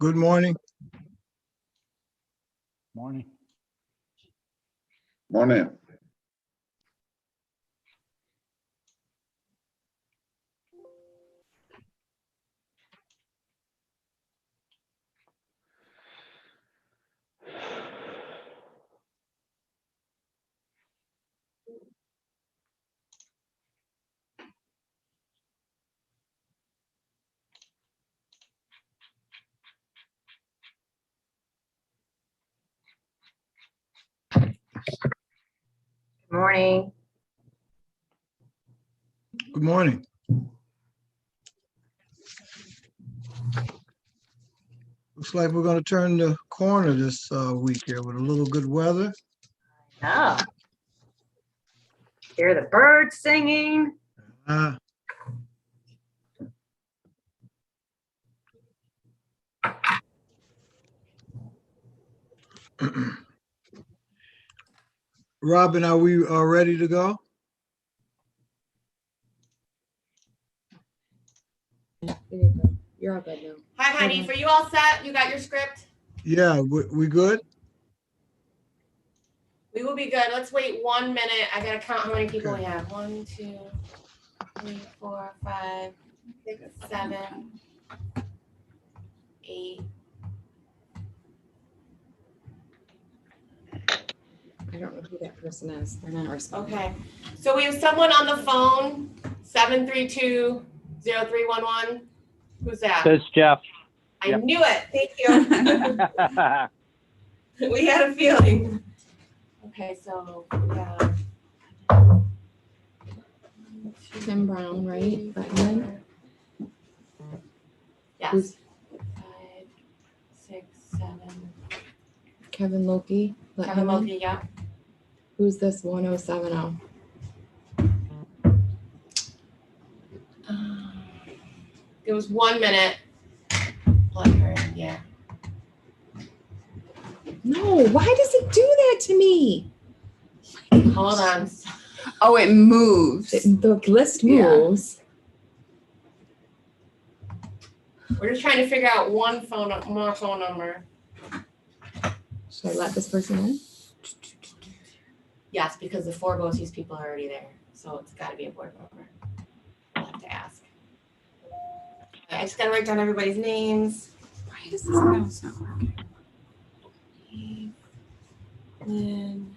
Good morning. Morning. Morning. Good morning. Good morning. Looks like we're going to turn the corner this week here with a little good weather. Oh. Hear the birds singing. Uh, Robin, are we ready to go? There you go. You're all good now. Hi, honey. For you all set? You got your script? Yeah, we good? We will be good. Let's wait 1 minute. I gotta count how many people we have. 1, 2, 3, 4, 5, 6, 7, 8. I don't know who that person is. They're not responding. Okay. So we have someone on the phone, 732-0311. Who's that? Says Jeff. I Yep. knew it. Thank you. We had a feeling. Okay, so we have Tim Brown, right? Button. yes. Who's- 5, 6, 7. Kevin Loki. Let Kevin him in. Loki, yeah. Who's this 1070? It was 1 minute. Let her in, yeah. No, why does it do that to me? Hold on. Oh, it moves. The list Yeah. moves. We're just trying to figure out more phone number. Should I let this person in? Yes, because the 4 BOCES people are already there, so it's got to be a board member. I'll have to ask. I just got to write down everybody's names. Why does this mouse not working? Lynn,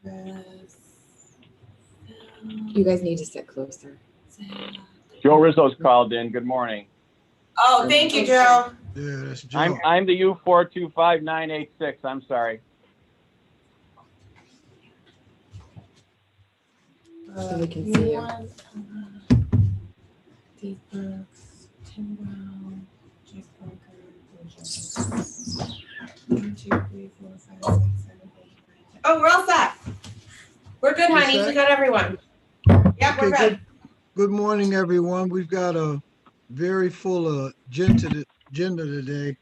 Chris, You guys need to sit closer. Joe Rizzo's called in. Good morning. Oh, thank you, Joe. Yeah, that's Joe. I'm the U425986. I'm sorry. So we can see you. Steve Brooks, Tim Brown, Jeff Parker, and Jeff. 1, 2, 3, 4, 5, 6, 7, 8, 9, 10. Oh, we're all set. We're good, You're honey. set? We got everyone. Yep, we're Okay, good. Good morning, everyone. We've got a very full agenda today,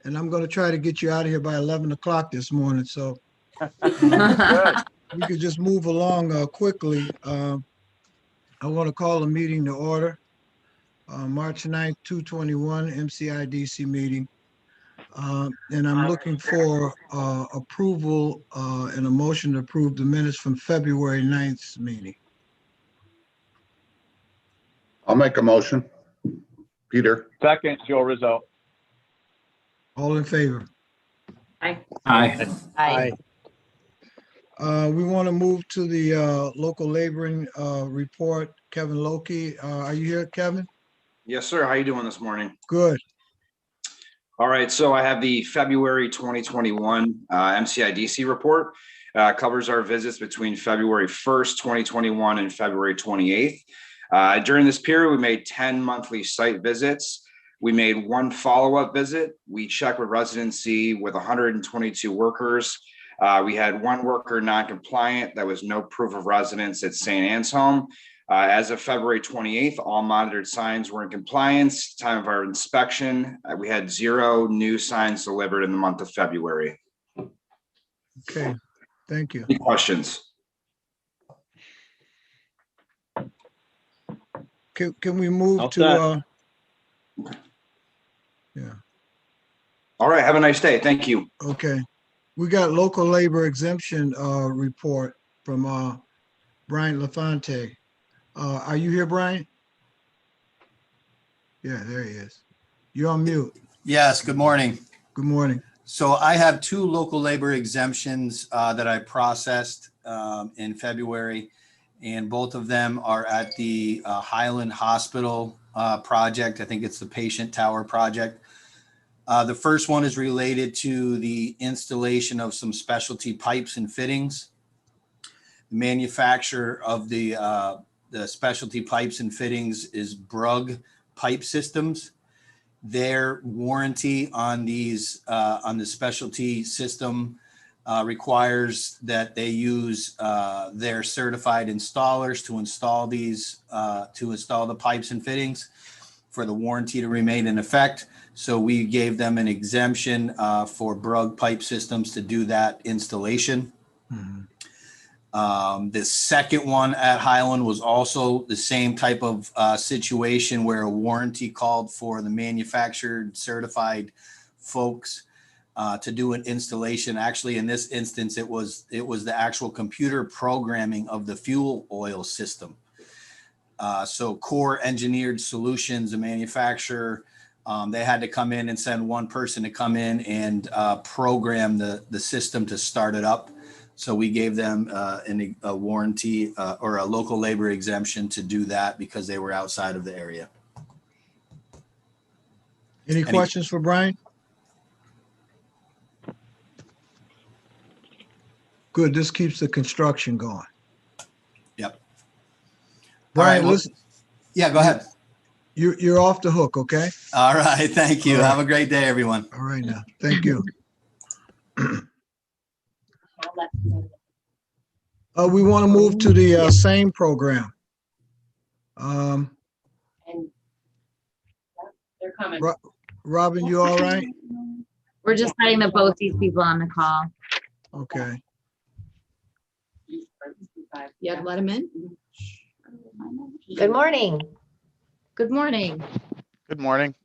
and I'm going to try to get you out of here by 11 o'clock this morning. So Good. we could just move along quickly. I want to call a meeting to order. March 9th, 2021 MCIDC meeting. And I'm looking for approval and a motion to approve the minutes from February 9th meeting. I'll make a motion. Peter. Second, Joe Rizzo. All in favor? Aye. Hi. We want to move to the local laboring report. Kevin Loki, are you here, Kevin? Yes, sir. How you doing this morning? Good. All right. So I have the February 2021 MCIDC report. Covers our visits between February 1st, 2021 and February 28th. During this period, we made 10 monthly site visits. We made 1 follow-up visit. We checked with residency with 122 workers. We had 1 worker non-compliant. That was no proof of residence at St. Anne's Home. As of February 28th, all monitored signs were in compliance. Time of our inspection, we had 0 new signs delivered in the month of February. Okay, thank you. Any questions? Can we move All to Yeah, All right, have a nice day. Thank you. okay. We got local labor exemption report from Brian LaFonte. Are you here, Brian? Yeah, there he is. You're on mute. Yes, good morning. Good morning. So I have two local labor exemptions that I processed in February, and both of them are at the Highland Hospital project. I think it's the Patient Tower project. The first one is related to the installation of some specialty pipes and fittings. The manufacturer of the specialty pipes and fittings is Brugg Pipe Systems. Their warranty on these on the specialty system requires that they use their certified installers to install these to install the pipes and fittings for the warranty to remain in effect. So we gave them an exemption for Brugg Pipe Systems to do that installation. Mhm. The second one at Highland was also the same type of situation where a warranty called for the manufactured certified folks to do an installation. Actually, in this instance, it was the actual computer programming of the fuel oil system. So Core Engineered Solutions, a manufacturer, they had to come in and send one person to come in and program the system to start it up. So we gave them a warranty or a local labor exemption to do that because they were outside of the area. Any questions for Brian? Good, this keeps the construction going. Yep. Brian, All right, well, listen, yeah, go ahead. you're off the hook, okay? All right. Thank you. All right. Have a great day, everyone. All right now, thank you. We want to move to the same program. And they're coming. Robin, you all right? We're just letting the both these people on the call. Okay. Yeah, let him in. Good morning. Good morning. Good morning.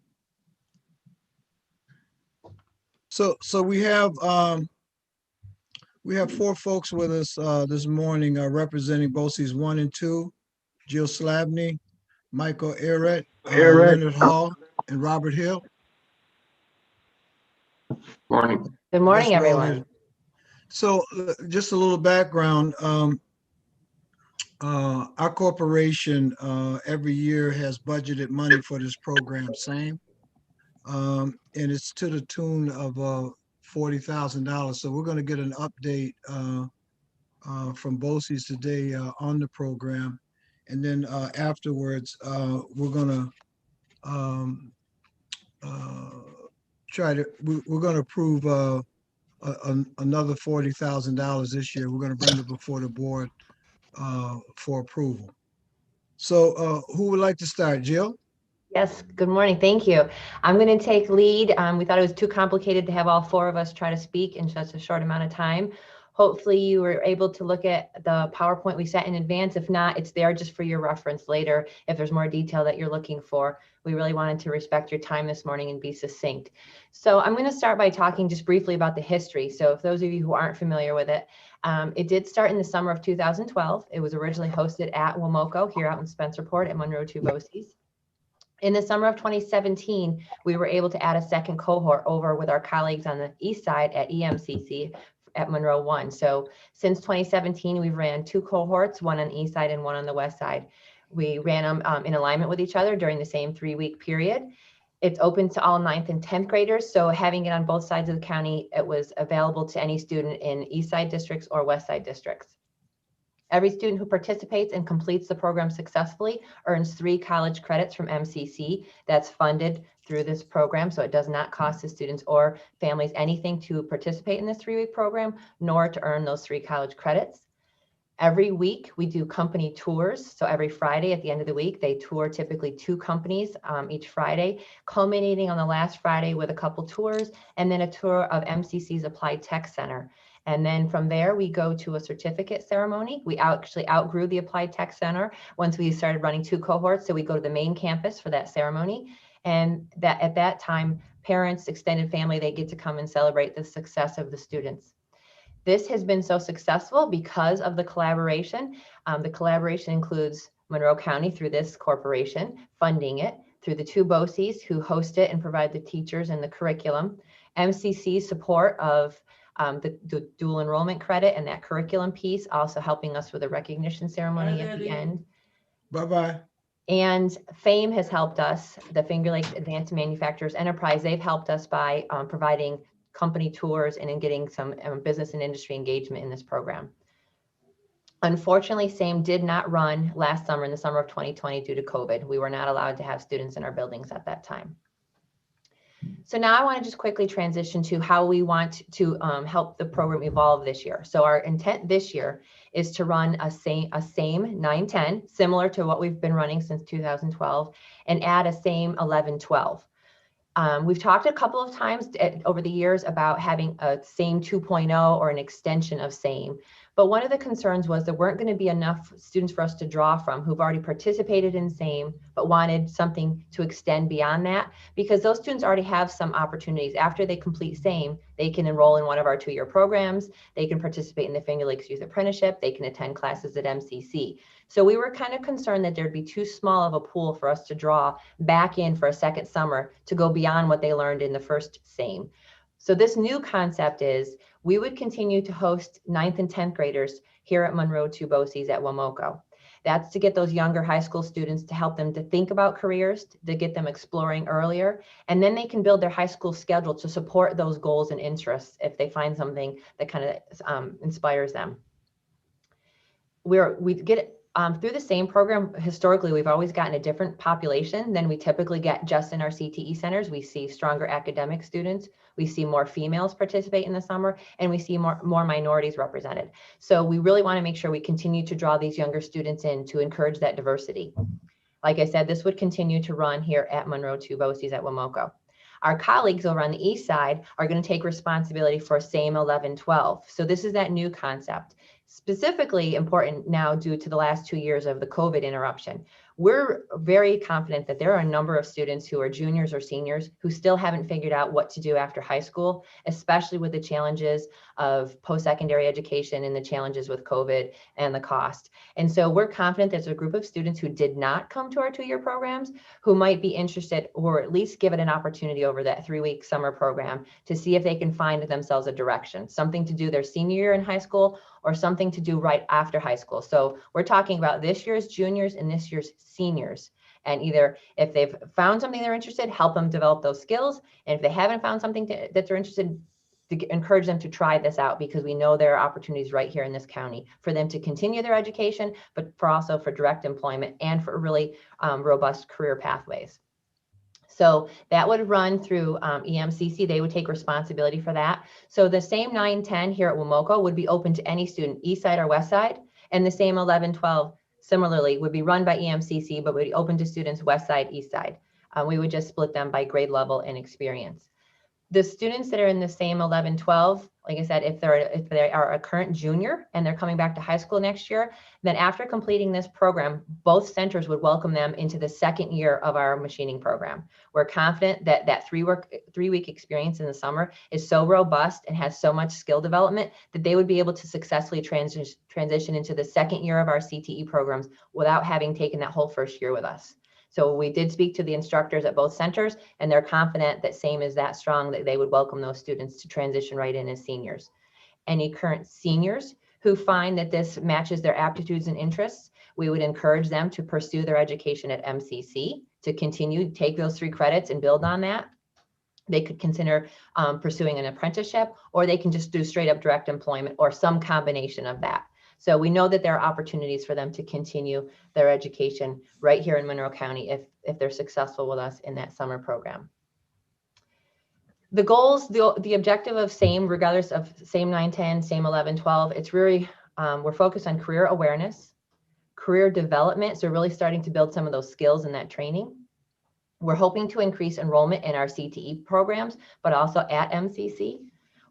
So we have four folks with us this morning representing BOCES 1 and 2, Jill Slavny, Michael Ehret, Leonard Hall, and Robert Hill. Morning. Good morning, Yes, we're all everyone. here. So just a little background. Our corporation every year has budgeted money for this program, same. And it's to the tune of $40,000. So we're going to get an update from BOCES today on the program. And then afterwards, we're going to we're going to approve another $40,000 this year. We're going to bring it before the board for approval. So who would like to start? Jill? Yes, good morning. Thank you. I'm going to take lead. We thought it was too complicated to have all four of us try to speak in such a short amount of time. Hopefully you were able to look at the PowerPoint we sent in advance. If not, it's there just for your reference later if there's more detail that you're looking for. We really wanted to respect your time this morning and be succinct. So I'm going to start by talking just briefly about the history. So if those of you who aren't familiar with it, it did start in the summer of 2012. It was originally hosted at WMOCO here out in Spencerport at Monroe 2 BOCES. In the summer of 2017, we were able to add a second cohort over with our colleagues on the east side at EMCC at Monroe 1. So since 2017, we've ran two cohorts, one on the east side and one on the west side. We ran them in alignment with each other during the same 3-week period. It's open to all 9th and 10th graders. So having it on both sides of the county, it was available to any student in east side districts or west side districts. Every student who participates and completes the program successfully earns 3 college credits from MCC that's funded through this program. So it does not cost the students or families anything to participate in this 3-week program, nor to earn those 3 college credits. Every week we do company tours. So every Friday at the end of the week, they tour typically 2 companies each Friday, culminating on the last Friday with a couple tours and then a tour of MCC's Applied Tech Center. And then from there, we go to a certificate ceremony. We actually outgrew the Applied Tech Center once we started running 2 cohorts. So we go to the main campus for that ceremony. And that at that time, parents, extended family, they get to come and celebrate the success of the students. This has been so successful because of the collaboration. The collaboration includes Monroe County through this corporation funding it, through the two BOCES who host it and provide the teachers and the curriculum, MCC's support of the dual enrollment credit and that curriculum piece, also helping us with a recognition ceremony at the end. Bye-bye. And FAME has helped us, the Finger Lakes Advanced Manufacturers Enterprise, they've helped us by providing company tours and in getting some business and industry engagement in this program. Unfortunately, SAME did not run last summer, in the summer of 2020, due to COVID. We were not allowed to have students in our buildings at that time. So now I want to just quickly transition to how we want to help the program evolve this year. So our intent this year is to run a same 9-10, similar to what we've been running since 2012, and add a same 11-12. We've talked a couple of times over the years about having a SAME 2.0 or an extension of SAME. But one of the concerns was there weren't going to be enough students for us to draw from who've already participated in SAME, but wanted something to extend beyond that, because those students already have some opportunities. After they complete SAME, they can enroll in one of our 2-year programs. They can participate in the Finger Lakes Youth Apprenticeship. They can attend classes at MCC. So we were kind of concerned that there'd be too small of a pool for us to draw back in for a second summer to go beyond what they learned in the first SAME. So this new concept is we would continue to host 9th and 10th graders here at Monroe 2 BOCES at Womoco. That's to get those younger high school students, to help them to think about careers, to get them exploring earlier, and then they can build their high school schedule to support those goals and interests if they find something that kind of inspires them. We get through the SAME program. Historically, we've always gotten a different population than we typically get just in our CTE centers. We see stronger academic students. We see more females participate in the summer, and we see more minorities represented. So we really want to make sure we continue to draw these younger students in to encourage that diversity. Like I said, this would continue to run here at Monroe 2 BOCES at Womoco. Our colleagues over on the east side are going to take responsibility for SAME 11-12. So this is that new concept. Specifically important now due to the last 2 years of the COVID interruption. We're very confident that there are a number of students who are juniors or seniors who still haven't figured out what to do after high school, especially with the challenges of post-secondary education and the challenges with COVID and the cost. And so we're confident there's a group of students who did not come to our 2-year programs who might be interested, or at least give it an opportunity over that 3-week summer program to see if they can find themselves a direction, something to do their senior year in high school or something to do right after high school. So we're talking about this year's juniors and this year's seniors. And either if they've found something they're interested, help them develop those skills. And if they haven't found something that they're interested in, to encourage them to try this out, because we know there are opportunities right here in this county for them to continue their education, but also for direct employment and for really robust career pathways. So that would run through EMCC. They would take responsibility for that. So the same 9-10 here at Womoco would be open to any student, east side or west side, and the same 11-12 similarly would be run by EMCC, but would be open to students west side, east side. We would just split them by grade level and experience. The students that are in the same 11-12, like I said, if they are a current junior and they're coming back to high school next year, then after completing this program, both centers would welcome them into the 2nd year of our machining program. We're confident that that 3-week experience in the summer is so robust and has so much skill development that they would be able to successfully transition into the 2nd year of our CTE programs without having taken that whole 1st year with us. So we did speak to the instructors at both centers, and they're confident that SAME is that strong that they would welcome those students to transition right in as seniors. Any current seniors who find that this matches their aptitudes and interests, we would encourage them to pursue their education at MCC, to continue, take those 3 credits and build on that. They could consider pursuing an apprenticeship, or they can just do straight up direct employment or some combination of that. So we know that there are opportunities for them to continue their education right here in Monroe County if they're successful with us in that summer program. The goals, the objective of SAME, regardless of SAME 9-10, SAME 11-12, it's really, we're focused on career awareness, career development. So really starting to build some of those skills in that training. We're hoping to increase enrollment in our CTE programs, but also at MCC.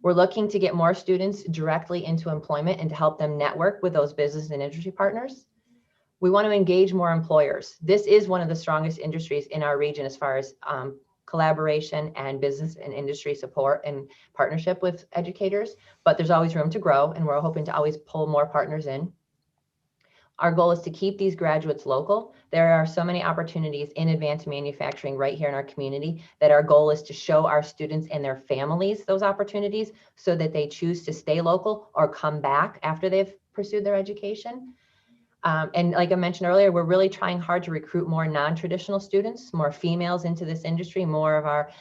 We're looking to get more students directly into employment and to help them network with those business and industry partners. We want to engage more employers. This is one of the strongest industries in our region as far as collaboration and business and industry support and partnership with educators, but there's always room to grow, and we're hoping to always pull more partners in. Our goal is to keep these graduates local. There are so many opportunities in advanced manufacturing right here in our community that our goal is to show our students and their families those opportunities so that they choose to stay local or come back after they've pursued their education. And like I mentioned earlier, we're really trying hard to recruit more non-traditional students, more females into this industry, more of our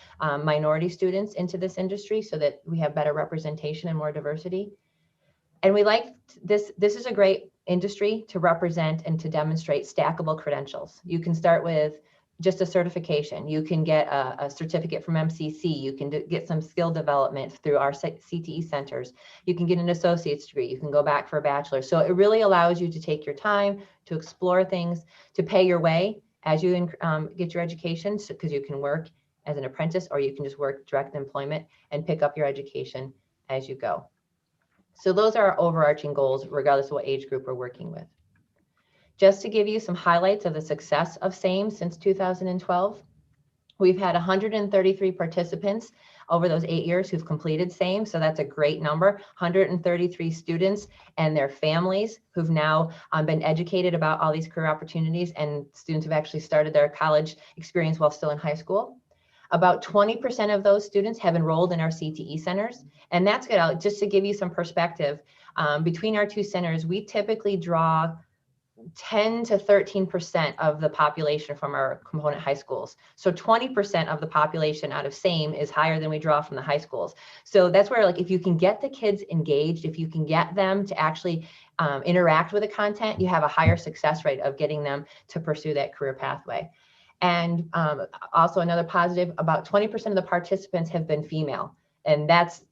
minority students into this industry so that we have better representation and more diversity. And we like this is a great industry to represent and to demonstrate stackable credentials. You can start with just a certification. You can get a certificate from MCC. You can get some skill development through our CTE centers. You can get an associate's degree. You can go back for a bachelor's. So it really allows you to take your time to explore things, to pay your way as you get your education, because you can work as an apprentice or you can just work direct employment and pick up your education as you go. So those are our overarching goals, regardless of what age group we're working with. Just to give you some highlights of the success of SAME since 2012, we've had 133 participants over those 8 years who've completed SAME. So that's a great number, 133 students and their families who've now been educated about all these career opportunities, and students have actually started their college experience while still in high school. About 20% of those students have enrolled in our CTE centers. And that's good. Just to give you some perspective, between our two centers, we typically draw 10 to 13% of the population from our component high schools. So 20% of the population out of SAME is higher than we draw from the high schools. So that's where, like, if you can get the kids engaged, if you can get them to actually interact with the content, you have a higher success rate of getting them to pursue that career pathway. And also another positive, about 20% of the participants have been female, and that's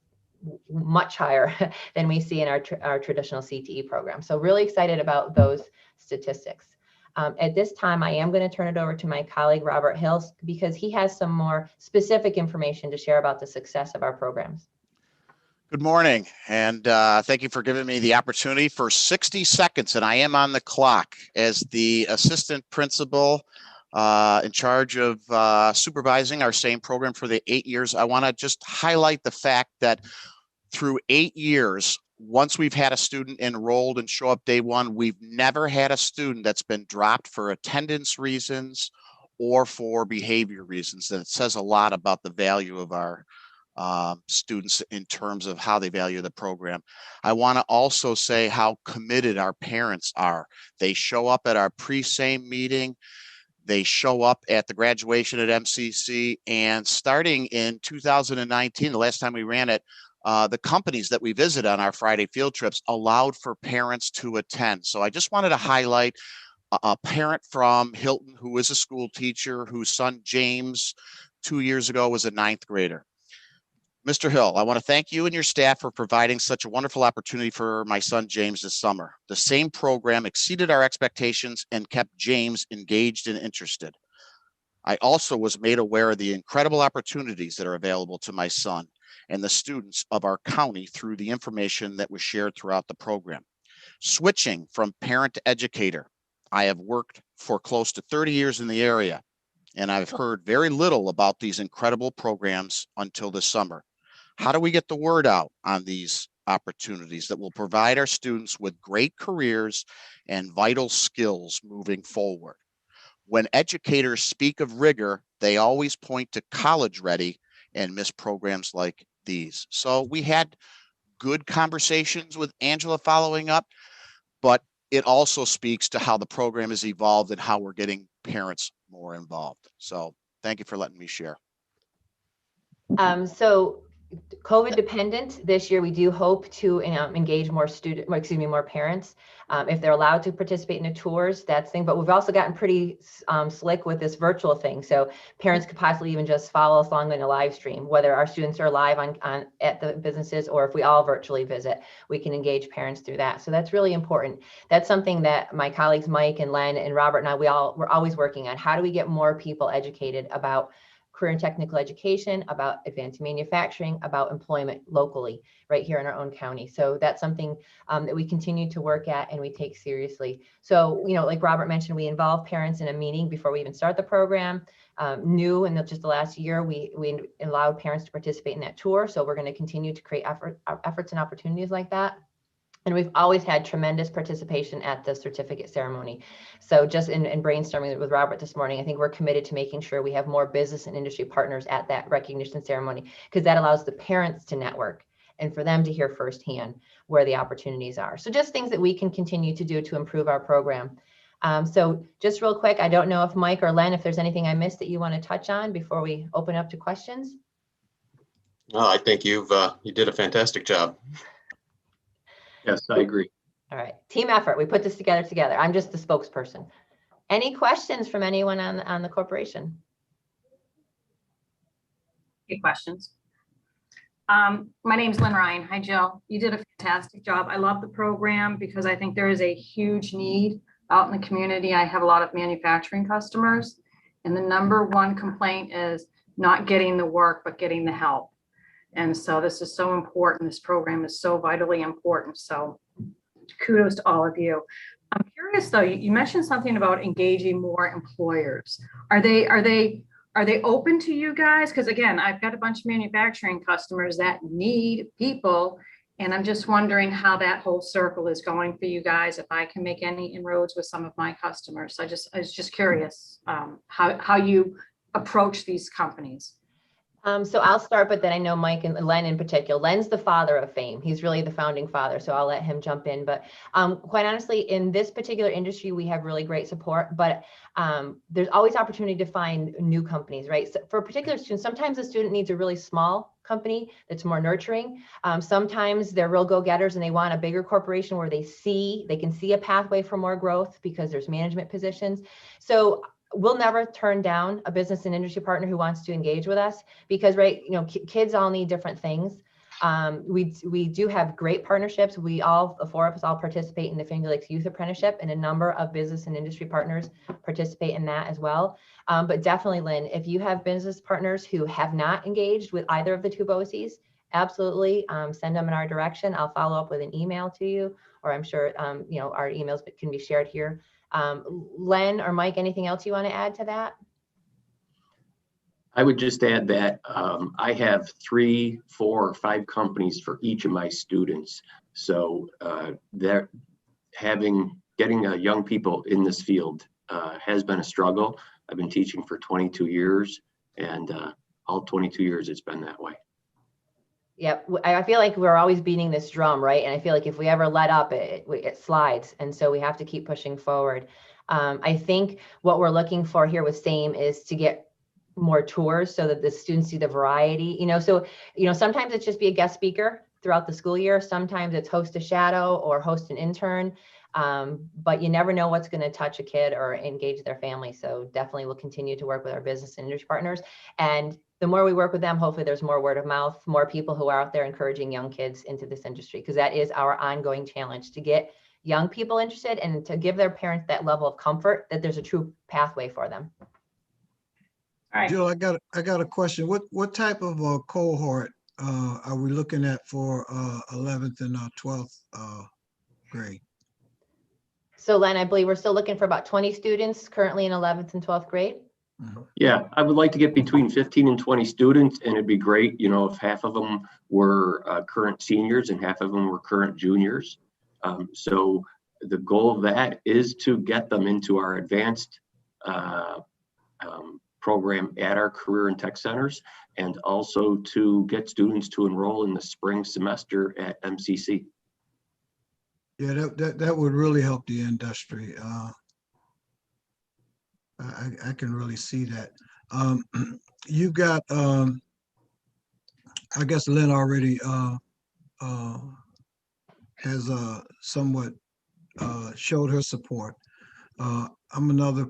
much higher than we see in our traditional CTE program. So really excited about those statistics. At this time, I am going to turn it over to my colleague, Robert Hills, because he has some more specific information to share about the success of our programs. Good morning, and thank you for giving me the opportunity for 60 seconds, and I am on the clock as the assistant principal in charge of supervising our SAME program for the 8 years. I want to just highlight the fact that through 8 years, once we've had a student enrolled and show up day one, we've never had a student that's been dropped for attendance reasons or for behavior reasons. That says a lot about the value of our students in terms of how they value the program. I want to also say how committed our parents are. They show up at our pre-SAME meeting. They show up at the graduation at MCC, and starting in 2019, the last time we ran it, the companies that we visit on our Friday field trips allowed for parents to attend. So I just wanted to highlight a parent from Hilton who is a school teacher, whose son James 2 years ago was a 9th grader. Mr. Hill, I want to thank you and your staff for providing such a wonderful opportunity for my son James this summer. The SAME program exceeded our expectations and kept James engaged and interested. I also was made aware of the incredible opportunities that are available to my son and the students of our county through the information that was shared throughout the program. Switching from parent to educator, I have worked for close to 30 years in the area, and I've heard very little about these incredible programs until this summer. How do we get the word out on these opportunities that will provide our students with great careers and vital skills moving forward? When educators speak of rigor, they always point to college ready and miss programs like these. So we had good conversations with Angela following up, but it also speaks to how the program has evolved and how we're getting parents more involved. So thank you for letting me share. So COVID dependent, this year we do hope to engage more more parents if they're allowed to participate in the tours. That's the thing. But we've also gotten pretty slick with this virtual thing. So parents could possibly even just follow us along in a live stream, whether our students are live on at the businesses or if we all virtually visit, we can engage parents through that. So that's really important. That's something that my colleagues Mike and Len and Robert and I we're always working on. How do we get more people educated about career and technical education, about advanced manufacturing, about employment locally, right here in our own county. So that's something that we continue to work at and we take seriously. So, like Robert mentioned, we involve parents in a meeting before we even start the program. New in just the last year, we allowed parents to participate in that tour. So we're going to continue to create efforts and opportunities like that. And we've always had tremendous participation at the certificate ceremony. So just in brainstorming with Robert this morning, I think we're committed to making sure we have more business and industry partners at that recognition ceremony, because that allows the parents to network and for them to hear firsthand where the opportunities are. So just things that we can continue to do to improve our program. So just real quick, I don't know if Mike or Len, if there's anything I missed that you want to touch on before we open up to questions. No, I think you did a fantastic job. Yes, I agree. All right, team effort. We put this together. I'm just the spokesperson. Any questions from anyone on the corporation? Any questions? My name's Lynn Ryan. Hi, Jill. You did a fantastic job. I love the program because I think there is a huge need out in the community. I have a lot of manufacturing customers, and the number one complaint is not getting the work, but getting the help. And so this is so important. This program is so vitally important. So kudos to all of you. I'm curious though, you mentioned something about engaging more employers. Are they open to you guys? Because again, I've got a bunch of manufacturing customers that need people, and I'm just wondering how that whole circle is going for you guys, if I can make any inroads with some of my customers. I was just curious how you approach these companies. So I'll start, but then I know Mike and Len in particular. Len's the father of FAME. He's really the founding father, so I'll let him jump in. But quite honestly, in this particular industry, we have really great support, but there's always opportunity to find new companies, right? So for particular students, sometimes the student needs a really small company that's more nurturing. Sometimes they're real go-getters and they want a bigger corporation where they can see a pathway for more growth because there's management positions. So we'll never turn down a business and industry partner who wants to engage with us because, right, kids all need different things. We do have great partnerships. The four of us all participate in the Finger Lakes Youth Apprenticeship, and a number of business and industry partners participate in that as well. But definitely, Lynn, if you have business partners who have not engaged with either of the two BOCES, absolutely send them in our direction. I'll follow up with an email to you, or I'm sure our emails can be shared here. Len or Mike, anything else you want to add to that? I would just add that I have 3, 4, or 5 companies for each of my students. So getting young people in this field has been a struggle. I've been teaching for 22 years, and all 22 years it's been that way. Yep, I feel like we're always beating this drum, right? And I feel like if we ever let up, it slides. And so we have to keep pushing forward. I think what we're looking for here with SAME is to get more tours so that the students see the variety, so, sometimes it's just be a guest speaker throughout the school year. Sometimes it's host a shadow or host an intern. But you never know what's going to touch a kid or engage their family. So definitely we'll continue to work with our business and industry partners. And the more we work with them, hopefully there's more word of mouth, more people who are out there encouraging young kids into this industry, because that is our ongoing challenge, to get young people interested and to give their parents that level of comfort that there's a true pathway for them. All right. Jill, I got a question. What type of cohort are we looking at for 11th and 12th grade? So Len, I believe we're still looking for about 20 students currently in 11th and 12th grade. Yeah, I would like to get between 15 and 20 students, and it'd be great, if half of them were current seniors and half of them were current juniors. So the goal of that is to get them into our advanced program at our career and tech centers, and also to get students to enroll in the spring semester at MCC. Yeah, that would really help the industry. I can really see that. You've got, I guess Lynn already has somewhat showed her support. I'm another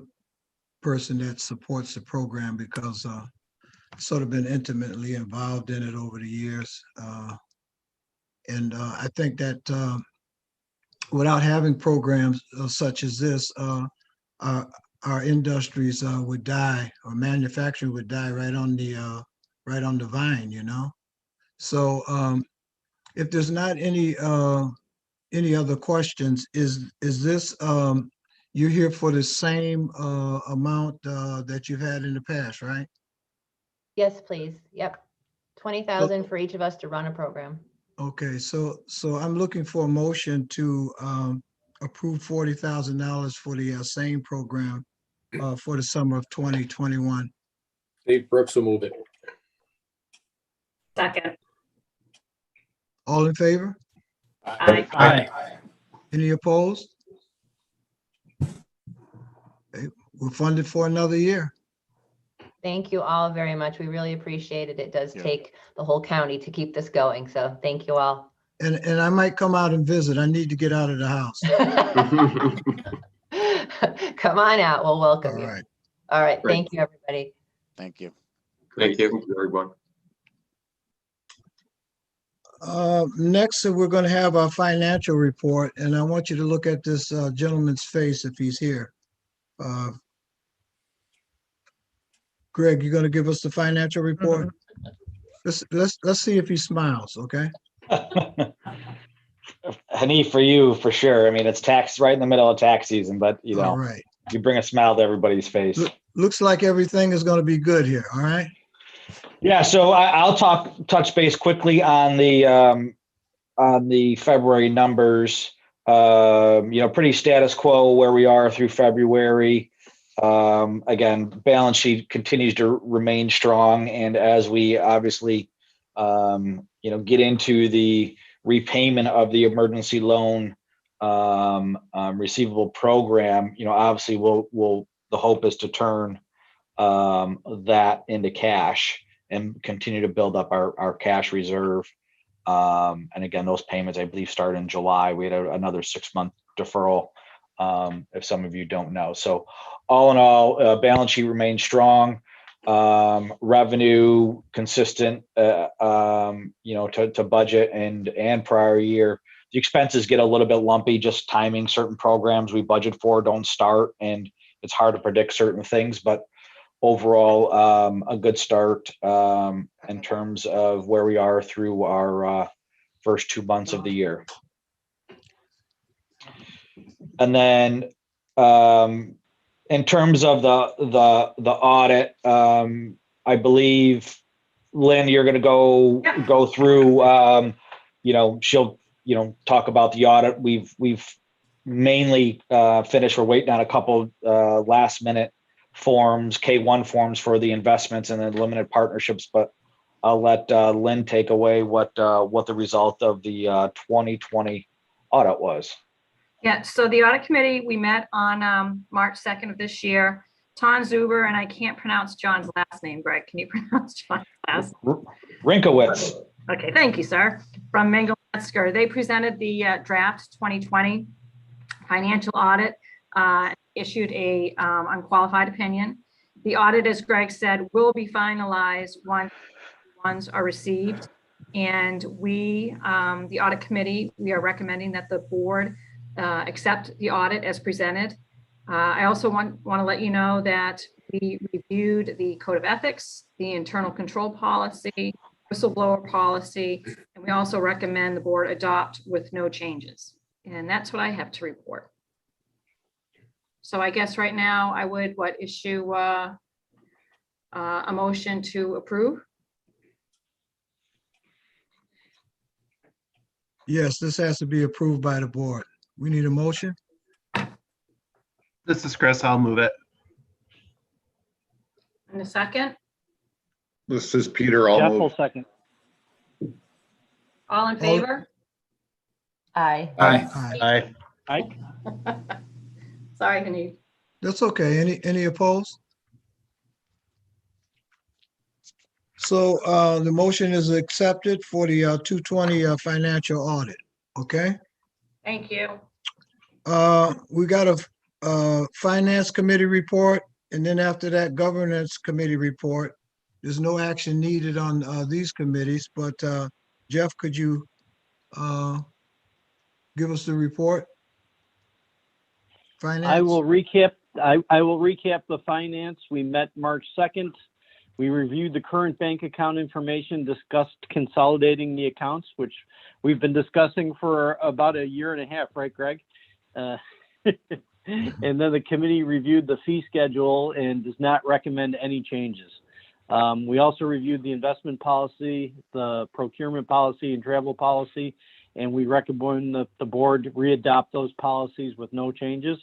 person that supports the program because sort of been intimately involved in it over the years. And I think that without having programs such as this, our industries would die, or manufacturing would die right on the vine, you know? So if there's not any other questions, is this, you're here for the same amount that you've had in the past, right? Yes, please. Yep. 20,000 for each of us to run a program. Okay, so I'm looking for a motion to approve $40,000 for the same program for the summer of 2021. Dave Brooks will move it. Second. All in favor? Aye. Aye. Any opposed? Okay, we're funded for another year. Thank you all very much. We really appreciate it. It does Yeah. take the whole county to keep this going. So thank you all. And I might come out and visit. I need to get out of the house. Come on out. We'll welcome All you. right. All right. Great. Thank you, everybody. Thank you. Thank you, everyone. Next, we're going to have our financial report, and I want you to look at this gentleman's face if he's here. Greg, you're going to give us the financial report? Let's see if he smiles, okay? A need for you for sure. I mean, it's tax right in the middle of tax season, but you All know, right. you bring a smile to everybody's face. Looks like everything is going to be good here, all right? Yeah, so I'll touch base quickly on the February numbers. Pretty status quo where we are through February. Again, balance sheet continues to remain strong, and as we obviously get into the repayment of the emergency loan receivable program, obviously the hope is to turn that into cash and continue to build up our cash reserve. And again, those payments, I believe, start in July. We had another 6-month deferral, if some of you don't know. So all in all, balance sheet remains strong. Revenue consistent, to budget and prior year. The expenses get a little bit lumpy, just timing. Certain programs we budget for don't start, and it's hard to predict certain things, but overall, a good start in terms of where we are through our first 2 months of the year. And then in terms of the audit, I believe, Lynn, you're going to go through. She'll talk about the audit. We've mainly finished. We're waiting on a couple last minute forms, K1 forms for the investments and then limited partnerships, but I'll let Lynn take away what the result of the 2020 audit was. Yeah, so the audit committee, we met on March 2nd of this year. Ton Zuber, and I can't pronounce John's last name. Greg, can you pronounce John's last name? Rinkowitz. Okay, thank you, sir. From Minglemetzger. They presented the draft 2020 financial audit, issued a unqualified opinion. The audit, as Greg said, will be finalized once ones are received. And we, the audit committee, we are recommending that the board accept the audit as presented. I also want to let you know that we reviewed the code of ethics, the internal control policy, whistleblower policy, and we also recommend the board adopt with no changes. And that's what I have to report. So I guess right now I would issue a motion to approve. Yes, this has to be approved by the board. We need a motion. This is Chris. I'll move it. In a second, This is Peter. I'll Jeff will move. second. all in favor? Aye. Aye. Ike? Sorry, Hanif. That's okay. Any opposed? So the motion is accepted for the 220 financial audit, okay? Thank you. We got a finance committee report, and then after that, governance committee report. There's no action needed on these committees, but Jeff, could you give us the report? Finance? I will recap I will recap the finance. We met March 2nd. We reviewed the current bank account information, discussed consolidating the accounts, which we've been discussing for about a year and a half, right, Greg? And then the committee reviewed the fee schedule and does not recommend any changes. We also reviewed the investment policy, the procurement policy, and travel policy, and we recommend that the board readopt those policies with no changes.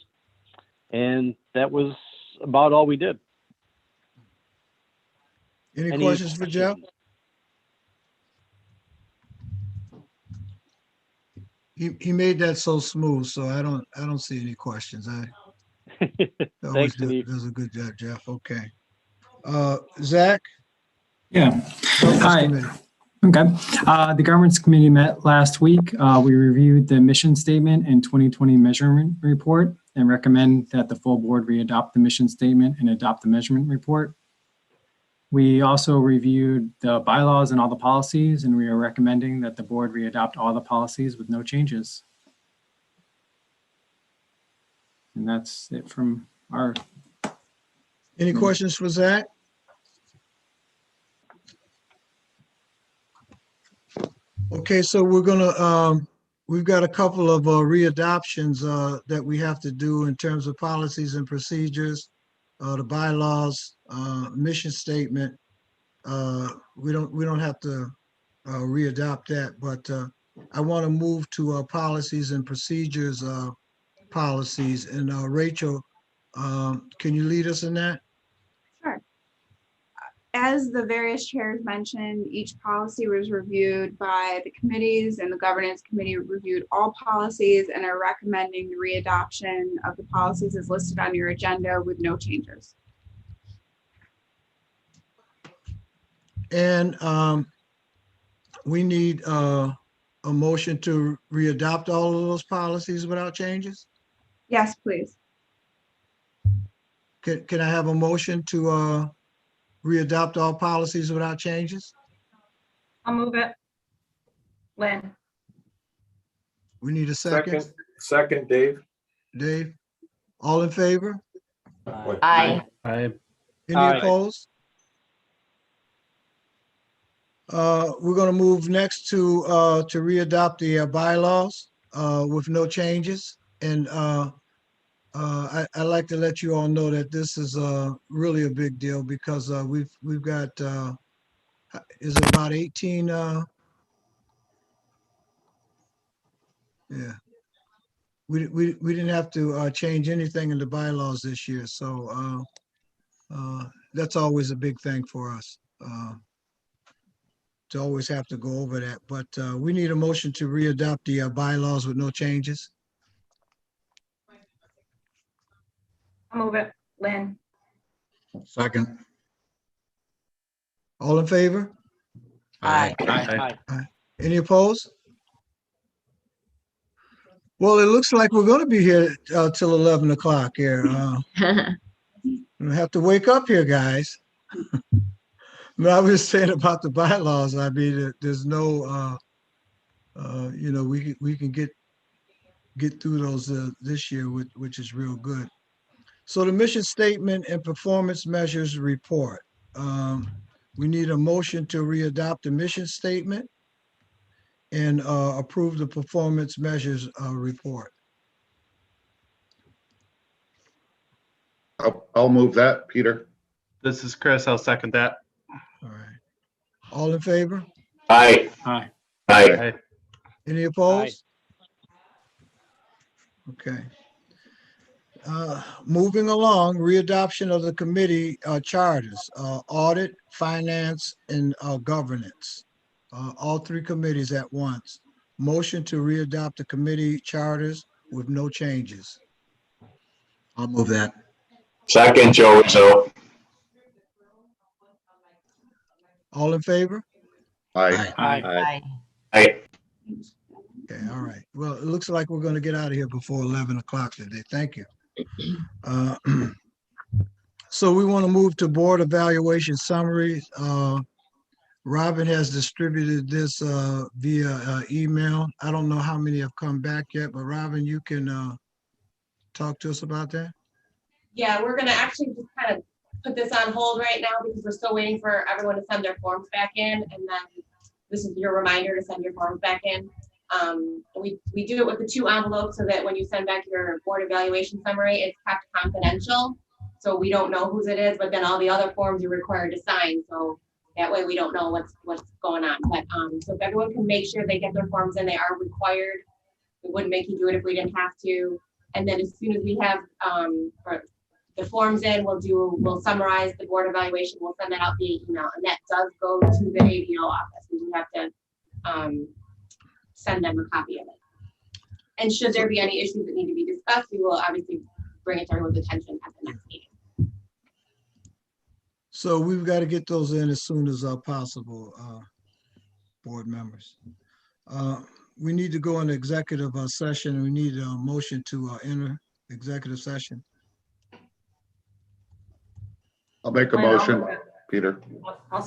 And that was about all we did. Any questions for Jeff? He made that so smooth, so I don't see any questions. Thanks, Steve. Does a good job, Jeff. Okay. Zach? Yeah. Governance Hi. Committee. Okay. The governance committee met last week. We reviewed the mission statement and 2020 measurement report and recommend that the full board readopt the mission statement and adopt the measurement report. We also reviewed the bylaws and all the policies, and we are recommending that the board readopt all the policies with no changes. And that's it from our. Any questions for Zach? Okay, so we're gonna, we've got a couple of readoptions that we have to do in terms of policies and procedures, the bylaws, mission statement. We don't have to readopt that, but I want to move to policies and procedures policies. And Rachel, can you lead us in that? Sure. As the various chairs mentioned, each policy was reviewed by the committees, and the governance committee reviewed all policies and are recommending the readoption of the policies as listed on your agenda with no changes. And we need a motion to readopt all of those policies without changes? Yes, please. Can I have a motion to readopt all policies without changes? I'll move it. Lynn. We need a second. Second, Dave. Dave, all in favor? Aye. Aye. Any Aye. opposed? We're gonna move next to readopt the bylaws with no changes. And I'd like to let you all know that this is really a big deal because we've got, is it about 18? Yeah. We didn't have to change anything in the bylaws this year. So that's always a big thing for us. To always have to go over that, but we need a motion to readopt the bylaws with no changes. I'll move it. Lynn. Second. All in favor? Aye. Aye. Any opposed? Well, it looks like we're going to be here till 11 o'clock here. We'll have to wake up here, guys. But I was saying about the bylaws, I mean, there's no, you know, we can get through those this year, which is real good. So the mission statement and performance measures report. We need a motion to readopt the mission statement and approve the performance measures report. I'll move that, Peter. This is Chris. I'll second that. All right. All in favor? Aye. Aye. Aye. Any opposed? Okay. Moving along, readoption of the committee charters, audit, finance, and governance. All three committees at once. Motion to readopt the committee charters with no changes. I'll move that. Second, Joe Rizzo. All in favor? Aye. Aye. Aye. Okay, all right. Well, it looks like we're going to get out of here before 11 o'clock today. Thank you. So we want to move to board evaluation summaries. Robin has distributed this via email. I don't know how many have come back yet, but Robin, you can talk to us about that. Yeah, we're gonna actually just kind of put this on hold right now because we're still waiting for everyone to send their forms back in, and then this is your reminder to send your forms back in. We do it with the 2 envelopes so that when you send back your board evaluation summary, it's kept confidential. So we don't know whose it is, but then all the other forms you're required to sign. So that way we don't know what's going on. But so if everyone can make sure they get their forms in, they are required. We wouldn't make you do it if we didn't have to. And then as soon as we have the forms in, we'll summarize the board evaluation. We'll send that out via email, and that does go to the ABO office. We do have to send them a copy of it. And should there be any issues that need to be discussed, we will obviously bring it to everyone's attention at the next meeting. So we've got to get those in as soon as possible, board members. We need to go into executive session. We need a motion to enter executive session. I'll make a motion, Peter. I'll